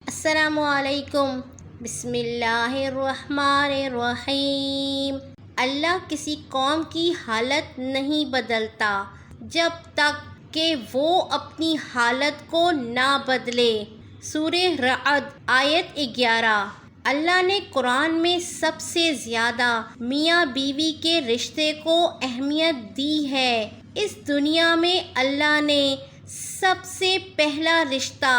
السلام علیکم۔ بسم اللہ الرحمن الرحیم۔ اللہ کسی قوم کی حالت نہیں بدلتا جب تک کہ وہ اپنی حالت کو نہ بدلے۔ سورہ رعد آیت 11۔ اللہ نے قرآن میں سب سے زیادہ میاں بیوی کے رشتے کو اہمیت دی ہے۔ اس دنیا میں اللہ نے سب سے پہلا رشتہ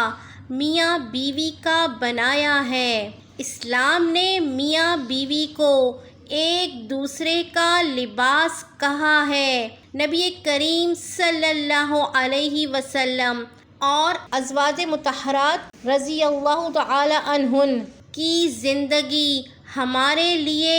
میاں بیوی کا بنایا ہے۔ اسلام نے میاں بیوی کو ایک دوسرے کا لباس کہا ہے۔ نبی کریم صلی اللہ علیہ وسلم اور ازواج مطہرات رضی اللہ تعالی عنہن کی زندگی ہمارے لیے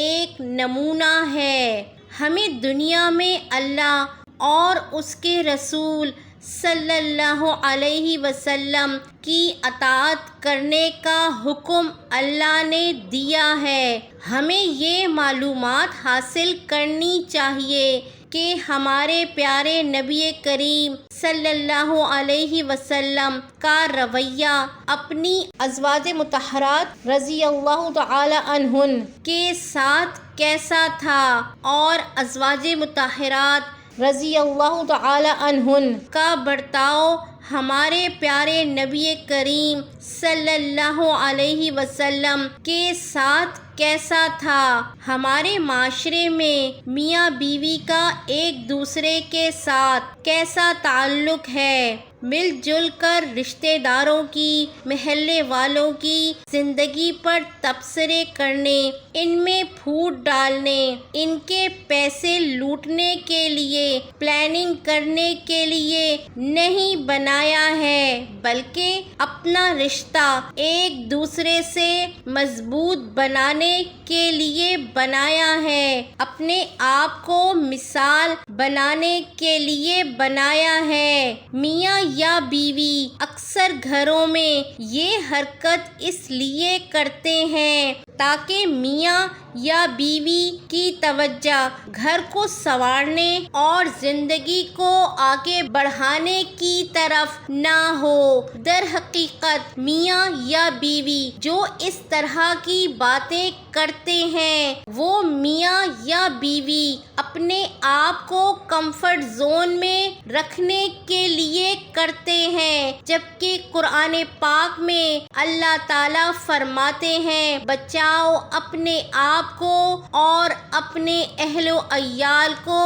ایک نمونہ ہے۔ ہمیں دنیا میں اللہ اور اس کے رسول صلی اللہ علیہ وسلم کی اطاعت کرنے کا حکم اللہ نے دیا ہے۔ ہمیں یہ معلومات حاصل کرنی چاہیے کہ ہمارے پیارے نبی کریم صلی اللہ علیہ وسلم کا رویہ اپنی ازواج مطہرات رضی اللہ تعالی عنہن کے ساتھ کیسا تھا، اور ازواج مطہرات رضی اللہ تعالی عنہن کا برتاؤ ہمارے پیارے نبی کریم صلی اللہ علیہ وسلم کے ساتھ کیسا تھا۔ ہمارے معاشرے میں میاں بیوی کا ایک دوسرے کے ساتھ کیسا تعلق ہے۔ مل جل کر رشتہ داروں کی، محلے والوں کی زندگی پر تبصرے کرنے، ان میں پھوٹ ڈالنے، ان کے پیسے لوٹنے کے لیے پلاننگ کرنے کے لیے نہیں بنایا ہے، بلکہ اپنا رشتہ ایک دوسرے سے مضبوط بنانے کے لیے بنایا ہے، اپنے آپ کو مثال بنانے کے لیے بنایا ہے۔ میاں یا بیوی اکثر گھروں میں یہ حرکت اس لیے کرتے ہیں تاکہ میاں یا بیوی کی توجہ گھر کو سنوارنے اور زندگی کو آگے بڑھانے کی طرف نہ ہو۔ در حقیقت میاں یا بیوی جو اس طرح کی باتیں کرتے ہیں وہ میاں یا بیوی اپنے آپ کو کمفرٹ زون میں رکھنے کے لیے کرتے ہیں، جبکہ قرآن پاک میں اللہ تعالیٰ فرماتے ہیں بچاؤ اپنے آپ کو اور اپنے اہل و عیال کو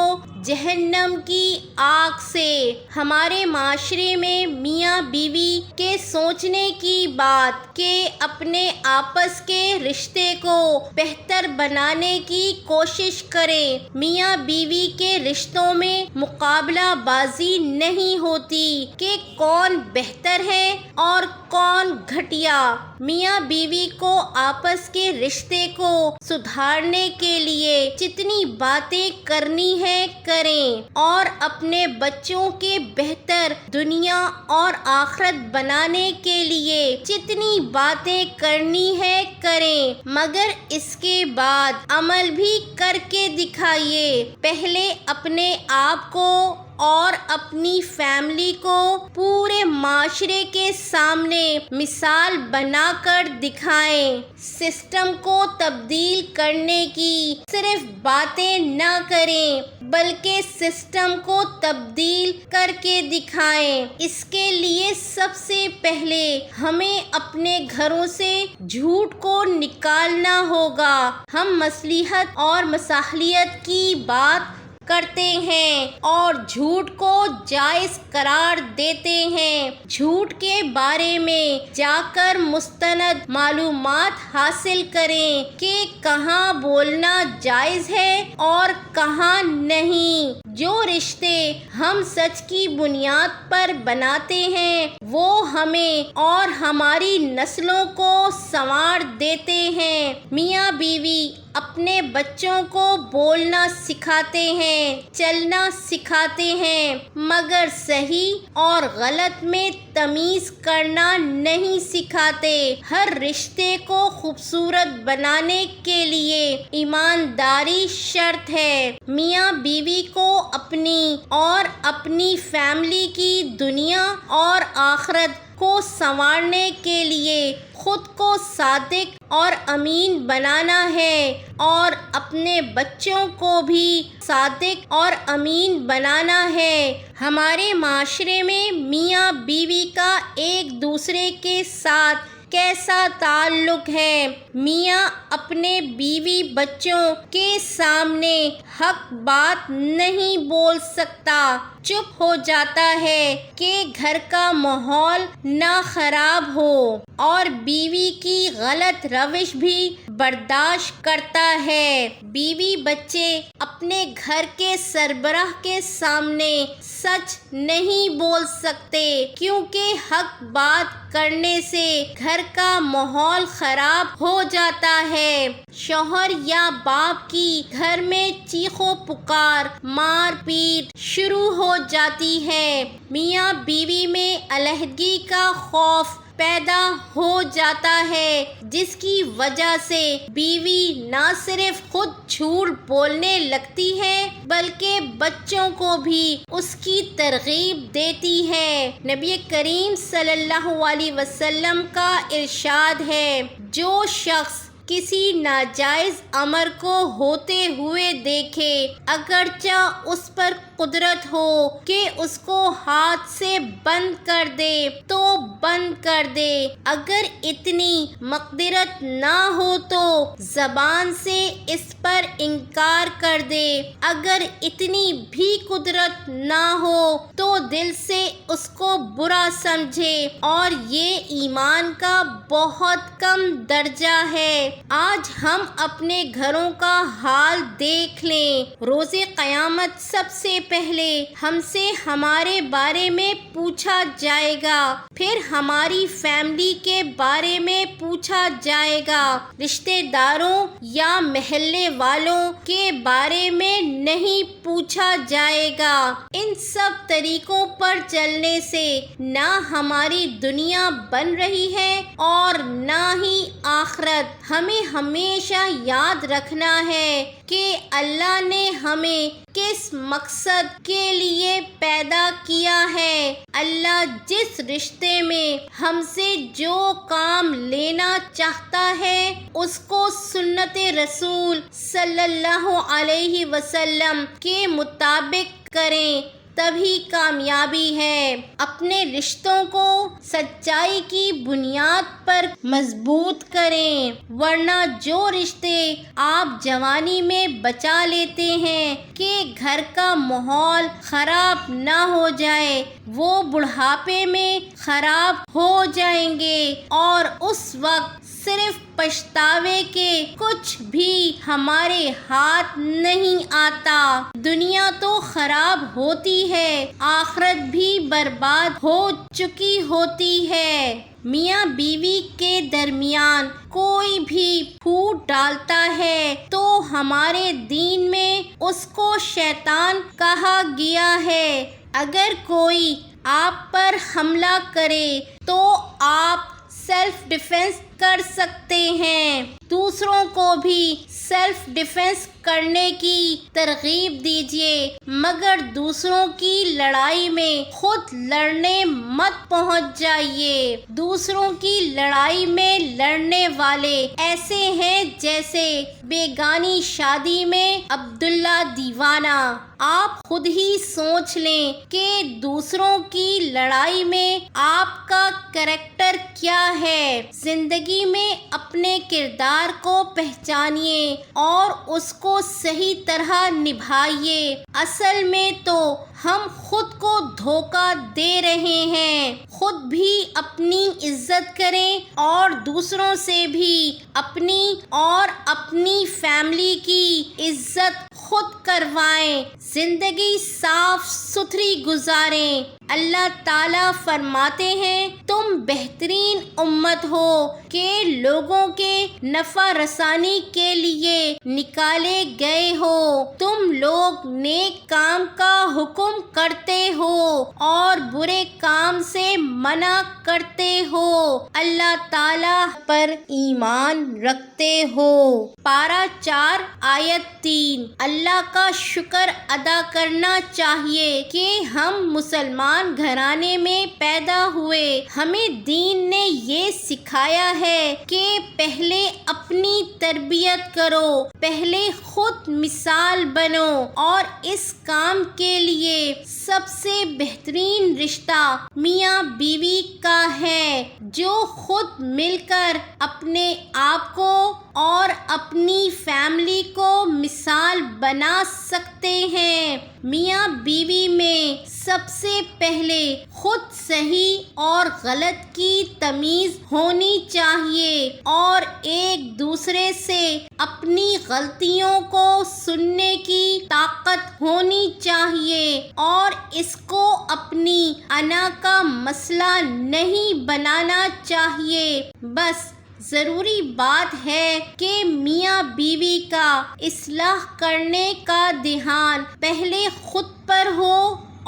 جہنم کی آگ سے۔ ہمارے معاشرے میں میاں بیوی کے سوچنے کی بات کہ اپنے آپس کے رشتے کو بہتر بنانے کی کوشش کریں۔ میاں بیوی کے رشتوں میں مقابلہ بازی نہیں ہوتی کہ کون بہتر ہے اور کون گھٹیا۔ میاں بیوی کو آپس کے رشتے کو سدھارنے کے لیے جتنی باتیں کرنی ہے کریں، اور اپنے بچوں کے بہتر دنیا اور آخرت بنانے کے لیے جتنی باتیں کرنی ہے کریں، مگر اس کے بعد عمل بھی کر کے دکھائیے۔ پہلے اپنے آپ کو اور اپنی فیملی کو پورے معاشرے کے سامنے مثال بنا کر دکھائیں۔ سسٹم کو تبدیل کرنے کی صرف باتیں نہ کریں بلکہ سسٹم کو تبدیل کر کے دکھائیں۔ اس کے لیے سب سے پہلے ہمیں اپنے گھروں سے جھوٹ کو نکالنا ہوگا۔ ہم مصلحت اور مصالحت کی بات کرتے ہیں اور جھوٹ کو جائز قرار دیتے ہیں۔ جھوٹ کے بارے میں جا کر مستند معلومات حاصل کریں کہ کہاں بولنا جائز ہے اور کہاں نہیں۔ جو رشتے ہم سچ کی بنیاد پر بناتے ہیں وہ ہمیں اور ہماری نسلوں کو سنوار دیتے ہیں۔ میاں بیوی اپنے بچوں کو بولنا سکھاتے ہیں، چلنا سکھاتے ہیں، مگر صحیح اور غلط میں تمیز کرنا نہیں سکھاتے۔ ہر رشتے کو خوبصورت بنانے کے لیے ایمانداری شرط ہے۔ میاں بیوی کو اپنی اور اپنی فیملی کی دنیا اور آخرت کو سنوارنے کے لیے خود کو صادق اور امین بنانا ہے اور اپنے بچوں کو بھی صادق اور امین بنانا ہے۔ ہمارے معاشرے میں میاں بیوی کا ایک دوسرے کے ساتھ کیسا تعلق ہے؟ میاں اپنے بیوی بچوں کے سامنے حق بات نہیں بول سکتا، چپ ہو جاتا ہے کہ گھر کا ماحول نہ خراب ہو، اور بیوی کی غلط روش بھی برداشت کرتا ہے۔ بیوی بچے اپنے گھر کے سربراہ کے سامنے سچ نہیں بول سکتے، کیونکہ حق بات کرنے سے گھر کا ماحول خراب ہو جاتا ہے۔ شوہر یا باپ کی گھر میں چیخ و پکار، مار پیٹ شروع ہو جاتی ہے۔ میاں بیوی میں علیحدگی کا خوف پیدا ہو جاتا ہے، جس کی وجہ سے بیوی نہ صرف خود جھوٹ بولنے لگتی ہے بلکہ بچوں کو بھی اس کی ترغیب دیتی ہے۔ نبی کریم صلی اللہ علیہ وسلم کا ارشاد ہے، جو شخص کسی ناجائز امر کو ہوتے ہوئے دیکھے، اگرچہ اس پر قدرت ہو کہ اس کو ہاتھ سے بند کر دے تو بند کر دے، اگر اتنی مقدرت نہ ہو تو زبان سے اس پر انکار کر دے، اگر اتنی بھی قدرت نہ ہو تو دل سے اس کو برا سمجھے، اور یہ ایمان کا بہت کم درجہ ہے۔ آج ہم اپنے گھروں کا حال دیکھ لیں، روز قیامت سب سے پہلے ہم سے ہمارے بارے میں پوچھا جائے گا، پھر ہماری فیملی کے بارے میں پوچھا جائے گا، رشتہ داروں یا محلے والوں کے بارے میں نہیں پوچھا جائے گا۔ ان سب طریقوں پر چلنے سے نہ ہماری دنیا بن رہی ہے اور نہ ہی آخرت۔ ہمیں ہمیشہ یاد رکھنا ہے کہ اللہ نے ہمیں کس مقصد کے لیے پیدا کیا ہے۔ اللہ جس رشتے میں ہم سے جو کام لینا چاہتا ہے اس کو سنت رسول صلی اللہ علیہ وسلم کے مطابق کریں، تبھی کامیابی ہے۔ اپنے رشتوں کو سچائی کی بنیاد پر مضبوط کریں، ورنہ جو رشتے آپ جوانی میں بچا لیتے ہیں کہ گھر کا ماحول خراب نہ ہو جائے، وہ بڑھاپے میں خراب ہو جائیں گے، اور اس وقت صرف پچھتاوے کے کچھ بھی ہمارے ہاتھ نہیں آتا۔ دنیا تو خراب ہوتی ہے، آخرت بھی برباد ہو چکی ہوتی ہے۔ میاں بیوی کے درمیان کوئی بھی پھوٹ ڈالتا ہے تو ہمارے دین میں اس کو شیطان کہا گیا ہے۔ اگر کوئی آپ پر حملہ کرے تو آپ سیلف ڈیفینس کر سکتے ہیں۔ دوسروں کو بھی سیلف ڈیفینس کرنے کی ترغیب دیجیے، مگر دوسروں کی لڑائی میں خود لڑنے مت پہنچ جائیے۔ دوسروں کی لڑائی میں لڑنے والے ایسے ہیں جیسے بیگانی شادی میں عبداللہ دیوانہ۔ آپ خود ہی سوچ لیں کہ دوسروں کی لڑائی میں آپ کا کریکٹر کیا ہے۔ زندگی میں اپنے کردار کو پہچانیے اور اس کو صحیح طرح نبھائیے۔ اصل میں تو ہم خود کو دھوکہ دے رہے ہیں۔ خود بھی اپنی عزت کریں اور دوسروں سے بھی اپنی اور اپنی فیملی کی عزت خود کروائیں۔ زندگی صاف ستھری گزاریں۔ اللہ تعالیٰ فرماتے ہیں، تم بہترین امت ہو کہ لوگوں کے نفع رسانی کے لیے نکالے گئے ہو۔ تم لوگ نیک کام کا حکم کرتے ہو اور برے کام سے منع کرتے ہو، اللہ تعالیٰ پر ایمان رکھتے ہو۔ پارہ 4 آیت 3۔ اللہ کا شکر ادا کرنا چاہیے کہ ہم مسلمان مسلمان گھرانے میں پیدا ہوئے، ہمیں دین نے یہ سکھایا ہے کہ پہلے اپنی تربیت کرو، پہلے خود مثال بنو، اور اس کام کے لیے سب سے بہترین رشتہ میاں بیوی کا ہے، جو خود مل کر اپنے آپ کو اور اپنی فیملی کو مثال بنا سکتے ہیں۔ میاں بیوی میں سب سے پہلے خود صحیح اور غلط کی تمیز ہونی چاہیے، اور ایک دوسرے سے اپنی غلطیوں کو سننے کی طاقت ہونی چاہیے، اور اس کو اپنی انا کا مسئلہ نہیں بنانا چاہیے۔ بس ضروری بات ہے کہ میاں بیوی کا اصلاح کرنے کا دھیان پہلے خود پر ہو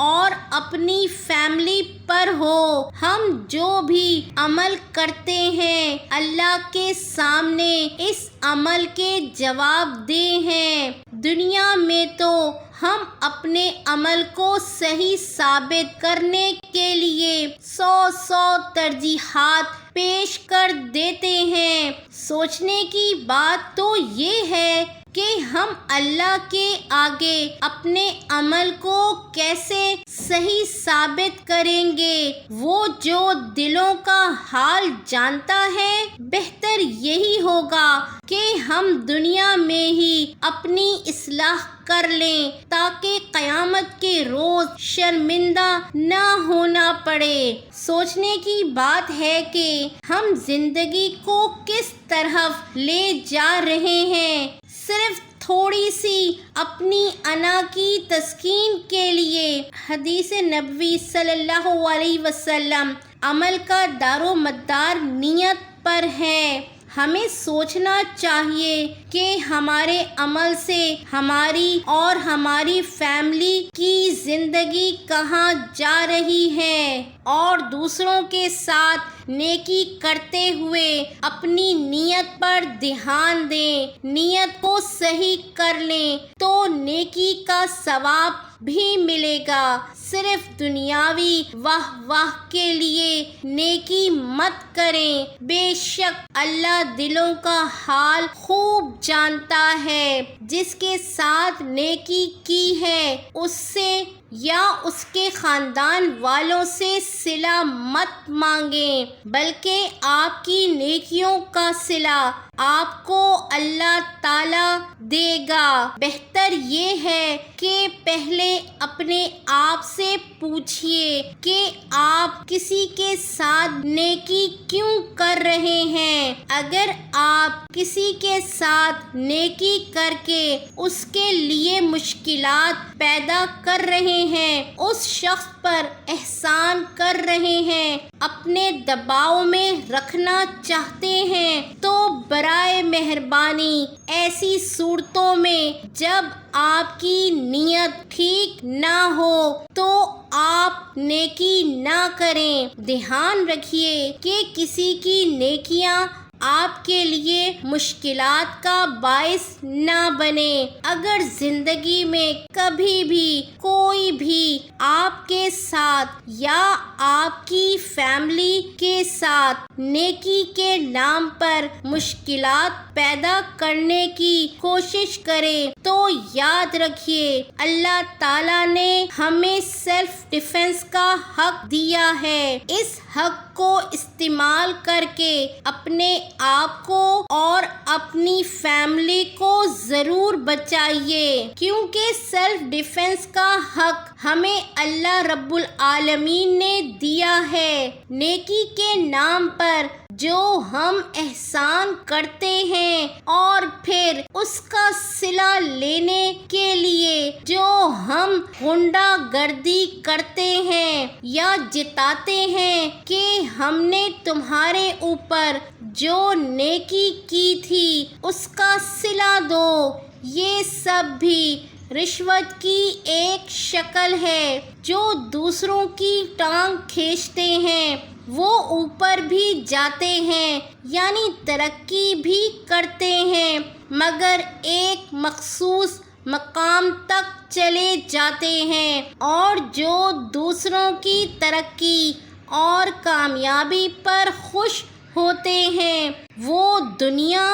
اور اپنی فیملی پر ہو۔ ہم جو بھی عمل کرتے ہیں اللہ کے سامنے اس عمل کے جواب دہ ہیں۔ دنیا میں تو ہم اپنے عمل کو صحیح ثابت کرنے کے لیے 100 ترجیحات پیش کر دیتے ہیں۔ سوچنے کی بات تو یہ ہے کہ ہم اللہ کے آگے اپنے عمل کو کیسے صحیح ثابت کریں گے؟ وہ جو دلوں کا حال جانتا ہے۔ بہتر یہی ہوگا کہ ہم دنیا میں ہی اپنی اصلاح کر لیں تاکہ قیامت کے روز شرمندہ نہ ہونا پڑے۔ سوچنے کی بات ہے کہ ہم زندگی کو کس طرف لے جا رہے ہیں۔ صرف تھوڑی سی اپنی انا کی تسکین کے لیے۔ حدیث نبوی صلی اللہ علیہ وسلم عمل کا دار و مدار نیت پر ہے۔ ہمیں سوچنا چاہیے کہ ہمارے عمل سے ہماری اور ہماری فیملی کی زندگی کہاں جا رہی ہے، اور دوسروں کے ساتھ نیکی کرتے ہوئے اپنی نیت پر دھیان دیں۔ نیت کو صحیح کر لیں تو نیکی کا ثواب بھی ملے گا۔ صرف دنیاوی واہ واہ کے لیے نیکی مت کریں۔ بے شک اللہ دلوں کا حال خوب جانتا ہے۔ جس کے ساتھ نیکی کی ہے اس سے یا اس کے خاندان والوں سے صلہ مت مانگیں، بلکہ آپ کی نیکیوں کا صلہ آپ کو اللہ تعالیٰ دے گا۔ بہتر یہ ہے کہ پہلے اپنے آپ سے پوچھئے کہ آپ کسی کے ساتھ نیکی کیوں کر رہے ہیں۔ اگر آپ کسی کے ساتھ نیکی کر کے اس کے لیے مشکلات پیدا کر رہے ہیں، اس شخص پر احسان کر رہے ہیں، اپنے دباؤ میں رکھنا چاہتے ہیں، تو برائے مہربانی ایسی صورتوں میں جب آپ کی نیت ٹھیک نہ ہو تو آپ نیکی نہ کریں۔ دھیان رکھیے کہ کسی کی نیکیاں آپ کے لیے مشکلات کا باعث نہ بنے۔ اگر زندگی میں کبھی بھی کوئی بھی آپ کے ساتھ یا آپ کی فیملی کے ساتھ نیکی کے نام پر مشکلات پیدا کرنے کی کوشش کرے تو یاد رکھیے اللہ تعالیٰ نے ہمیں سیلف ڈیفنس کا حق دیا ہے۔ اس حق کو استعمال کر کے اپنے آپ کو اور اپنی فیملی کو ضرور بچائیے، کیونکہ سیلف ڈیفنس کا حق ہمیں اللہ رب العالمین نے دیا ہے۔ نیکی کے نام پر جو ہم احسان کرتے ہیں اور پھر اس کا صلہ لینے کے لیے جو ہم غنڈہ گردی کرتے ہیں یا جتاتے ہیں کہ ہم نے تمہارے اوپر جو نیکی کی تھی اس کا صلہ دو، یہ سب بھی رشوت کی ایک شکل ہے۔ جو دوسروں کی ٹانگ کھینچتے ہیں وہ اوپر بھی جاتے ہیں، یعنی ترقی بھی کرتے ہیں، مگر ایک مخصوص مقام تک چلے جاتے ہیں، اور جو دوسروں کی ترقی اور کامیابی پر خوش ہوتے ہیں وہ دنیا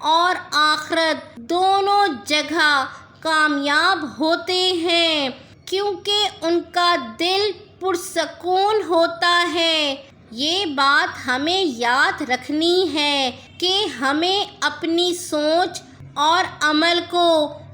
اور آخرت دونوں جگہ کامیاب ہوتے ہیں، کیونکہ ان کا دل پرسکون ہوتا ہے۔ یہ بات ہمیں یاد رکھنی ہے کہ ہمیں اپنی سوچ اور عمل کو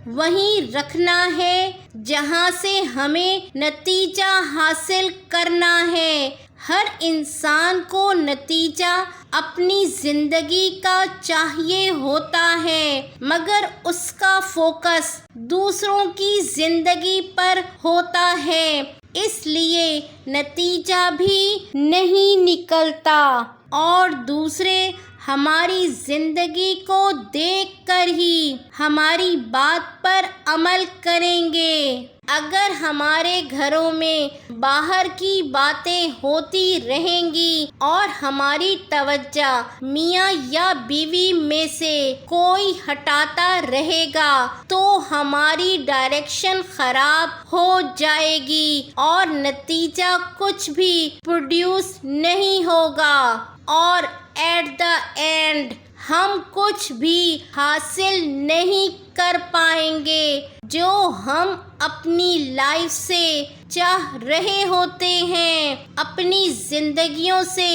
وہیں رکھنا ہے جہاں سے ہمیں نتیجہ حاصل کرنا ہے۔ ہر انسان کو نتیجہ اپنی زندگی کا چاہیے ہوتا ہے، مگر اس کا فوکس دوسروں کی زندگی پر ہوتا ہے، اس لیے نتیجہ بھی نہیں نکلتا، اور دوسرے ہماری زندگی کو دیکھ کر ہی ہماری بات پر عمل کریں گے۔ اگر ہمارے گھروں میں باہر کی باتیں ہوتی رہیں گی اور ہماری توجہ میاں یا بیوی میں سے کوئی ہٹاتا رہے گا تو ہماری ڈائریکشن خراب ہو جائے گی اور نتیجہ کچھ بھی پروڈیوس نہیں ہوگا، اور ایٹ دا اینڈ ہم کچھ بھی حاصل نہیں کر پائیں گے جو ہم اپنی لائف سے چاہ رہے ہوتے ہیں، اپنی زندگیوں سے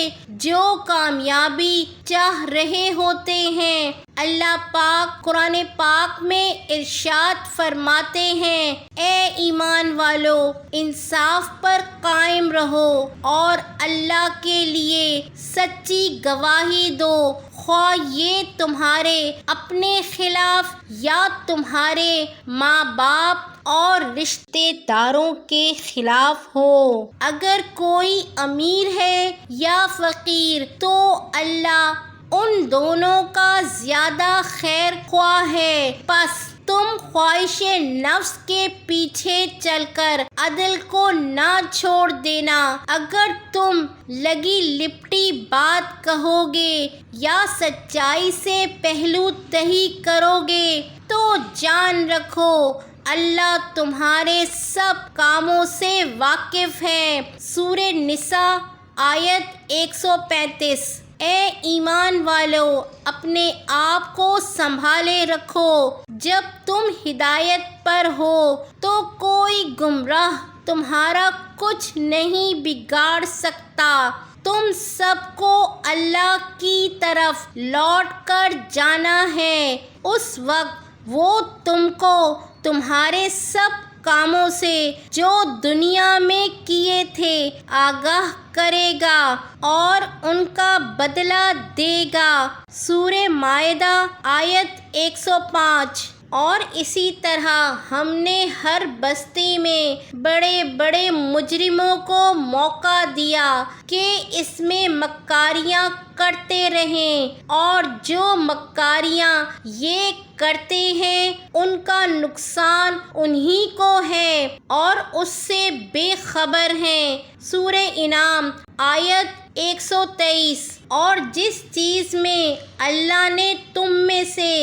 جو کامیابی چاہ رہے ہوتے ہیں۔ اللہ پاک قرآن پاک میں ارشاد فرماتے ہیں، اے ایمان والو، انصاف پر قائم رہو اور اللہ کے لیے سچی گواہی دو، خواہ یہ تمہارے اپنے خلاف یا تمہارے ماں باپ اور رشتے داروں کے خلاف ہو۔ اگر کوئی امیر ہے یا فقیر تو اللہ ان دونوں کا زیادہ خیر خواہ ہے، پس تم خواہش نفس کے پیچھے چل کر عدل کو نہ چھوڑ دینا۔ اگر تم لگی لپٹی بات کہو گے یا سچائی سے پہلو تہی کرو گے تو جان رکھو اللہ تمہارے سب کاموں سے واقف ہے۔ سورہ نساء آیت 135۔ اے ایمان والو، اپنے آپ کو سنبھالے رکھو، جب تم ہدایت پر ہو تو کوئی گمراہ تمہارا کچھ نہیں بگاڑ سکتا۔ تم سب کو اللہ کی طرف لوٹ کر جانا ہے، اس وقت وہ تم کو تمہارے سب کاموں سے جو دنیا میں کیے تھے آگاہ کرے گا اور ان کا بدلہ دے گا۔ سورہ مائدہ آیت 105۔ اور اسی طرح ہم نے ہر بستی میں بڑے بڑے مجرموں کو موقع دیا کہ اس میں مکاریاں کرتے رہیں، اور جو مکاریاں یہ کرتے ہیں ان کا نقصان انہی کو ہے اور اس سے بے خبر ہیں۔ سورہ انعام آیت 123۔ اور جس چیز میں اللہ نے تم میں سے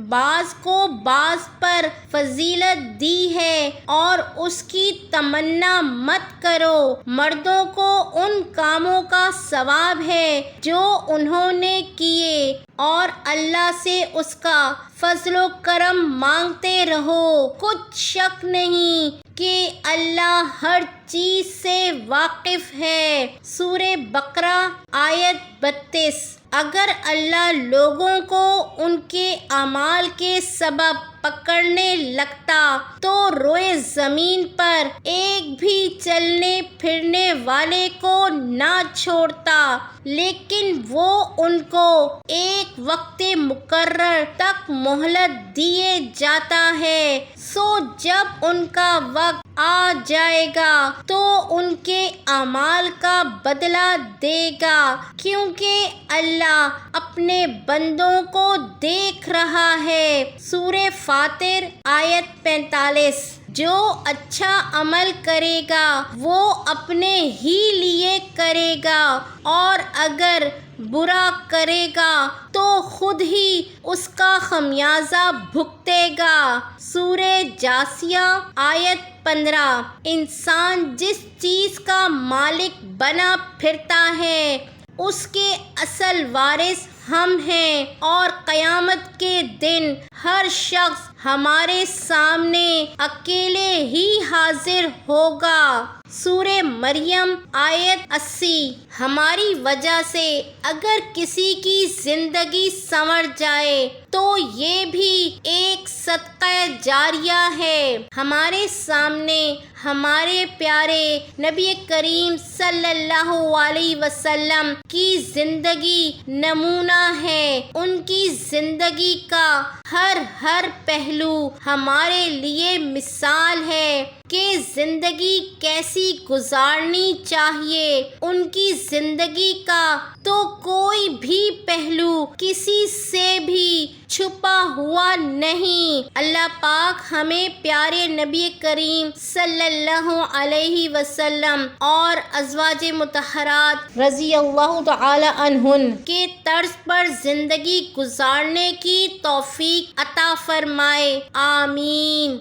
بعض کو بعض پر فضیلت دی ہے اور اس کی تمنا مت کرو، مردوں کو ان کاموں کا ثواب ہے جو انہوں نے کیے، اور اللہ سے اس کا فضل و کرم مانگتے رہو، کچھ شک نہیں کہ اللہ ہر چیز سے واقف ہے۔ سورہ بقرہ آیت 32۔ اگر اللہ لوگوں کو ان کے اعمال کے سبب پکڑنے لگتا تو روئے زمین پر ایک بھی چلنے پھرنے والے کو نہ چھوڑتا، لیکن وہ ان کو ایک وقت مقرر تک مہلت دیے جاتا ہے، سو جب ان کا وقت آ جائے گا تو ان کے اعمال کا بدلہ دے گا، کیونکہ اللہ اپنے بندوں کو دیکھ رہا ہے۔ سورہ فاطر آیت 45۔ جو اچھا عمل کرے گا وہ اپنے ہی لیے کرے گا، اور اگر برا کرے گا تو خود ہی اس کا خمیازہ بھگتے گا۔ سورہ جاثیہ آیت 15۔ انسان جس چیز کا مالک بنا پھرتا ہے اس کے اصل وارث ہم ہیں، اور قیامت کے دن ہر شخص ہمارے سامنے اکیلے ہی حاضر ہوگا۔ سورہ مریم آیت 80۔ ہماری وجہ سے اگر کسی کی زندگی سنور جائے تو یہ بھی ایک صدقہ جاریہ ہے۔ ہمارے سامنے ہمارے پیارے نبی کریم صلی اللہ علیہ وسلم کی زندگی نمونہ ہے۔ ان کی زندگی کا ہر پہلو ہمارے لیے مثال ہے کہ زندگی کیسی گزارنی چاہیے۔ ان کی زندگی کا تو کوئی بھی پہلو کسی سے بھی چھپا ہوا نہیں۔ اللہ پاک ہمیں پیارے نبی کریم صلی اللہ علیہ وسلم اور ازواج مطہرات رضی اللہ تعالی عنہن کے طرز پر زندگی گزارنے کی توفیق عطا فرمائے، آمین۔